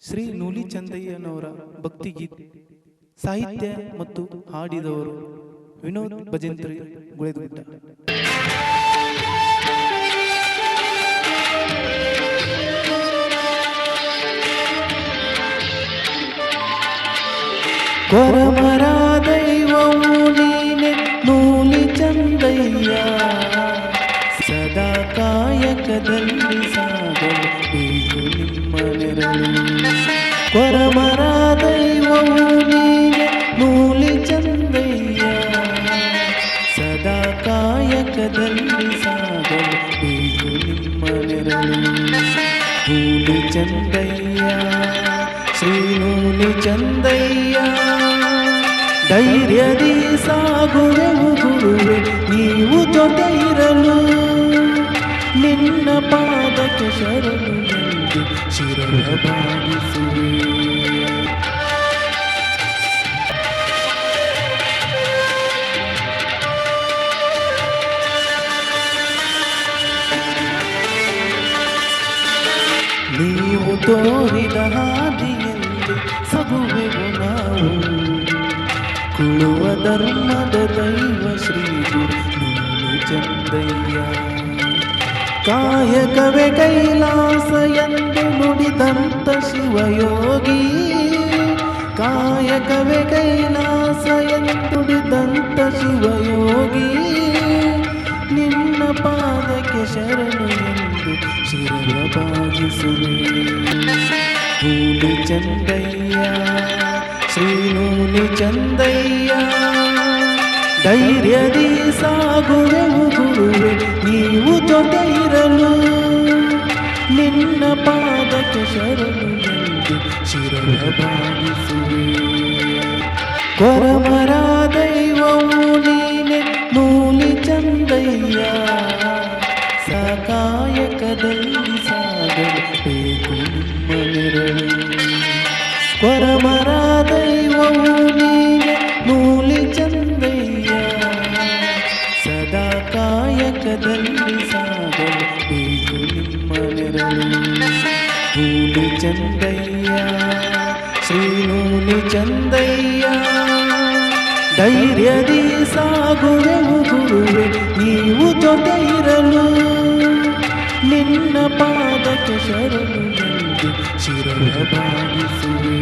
ಶ್ರೀ ನೂಲಿ ಚಂದಯ್ಯನವರ ಭಕ್ತಿಗೀತೆ ಸಾಹಿತ್ಯ ಮತ್ತು ಹಾಡಿದವರು ವಿನೋದ್ ಭಜಂತ್ರಿ ಗುಳೆದಗುಡ್ಡ. ಕೊರಮರ ದೈವವು ನೀನೆ ನೂಲಿ ಚಂದಯ್ಯ, ಸದಾ ಕಾಯಕದಲ್ಲಿ ಸಾಗಲು ಬೇಕು ನಿಮ್ಮ ನೆರಳು. ಕೊರಮರ ದೈವವು ನೀನೆ ನೂಲಿ ಚಂದಯ್ಯ, ಸದಾ ಕಾಯಕದಲ್ಲಿ ಸಾಗಲು ಬೇಕು ನಿಮ್ಮ ನೆರಳು. ನೂಲಿ ಚಂದಯ್ಯ, ಶ್ರೀ ನೂಲಿ ಚಂದಯ್ಯ, ಧೈರ್ಯದಿ ಸಾಗುವೆವು ಗುರುವೆ ನೀವು ಜೊತೆ ಇರಲು. ನಿನ್ನ ಪಾದಕ್ಕೆ ಶರಣು ಎಂದು ಶಿರವ ಭಾವಿಸುವೆ. ನೀವು ತೋರಿದ ಹಾದಿಯಲ್ಲಿ ಸಗುವೆವು ನಾವು. ಕುಳುವ ಧರ್ಮದ ದೈವ ಶ್ರೀ ಗುರು ನೂಲಿ ಚಂದಯ್ಯ, ಕಾಯಕವೇ ಕೈಲಾಸ ಎಂದು ನುಡಿದಂತ ಶಿವಯೋಗಿ. ಕಾಯಕವೇ ಕೈಲಾಸ ಎಂದು ನುಡಿದಂತ ಶಿವಯೋಗಿ, ನಿನ್ನ ಪಾದಕ್ಕೆ ಶರಣು ಎಂದು ಶಿರವ ಭಾಗಿಸುವೆ. ನೂಲಿ ಚಂದಯ್ಯ, ಶ್ರೀ ನೂಲಿ ಚಂದಯ್ಯ, ಧೈರ್ಯದಿ ಸಾಗುವೆವು ಗುರುವೆ ನೀವು ಜೊತೆ ಇರಲು. ನಿನ್ನ ಪಾದಕ್ಕೆ ಶರಣು ಎಂದು ಶಿರವ ಭಾಗಿಸುವೆ. ಕೊರಮರ ದೈವವು ನೀನೆ ನೂಲಿ ಚಂದಯ್ಯ, ಸಕಾಯಕದಲ್ಲಿ ಸಾಗಲು ಬೇಕು ನಿಮ್ಮ ನೆರಳು. ಕೊರಮರ ದೈವವು ನೀನೆ ನೂಲಿ ಚಂದಯ್ಯ, ಸದಾ ಕಾಯಕದಲ್ಲಿ ಸಾಗಲು ಬೇಕು ನಿಮ್ಮ ನೆರಳು. ನೂಲಿ ಚಂದಯ್ಯ, ಶ್ರೀ ನೂಲಿ ಚಂದಯ್ಯ, ಧೈರ್ಯದಿ ಸಾಗುವೆವು ಗುರುವೆ ನೀವು ಜೊತೆ ಇರಲು. ನಿನ್ನ ಪಾದಕ್ಕೆ ಶರಣು ಎಂದು ಶಿರವ ಭಾವಿಸುವೆ.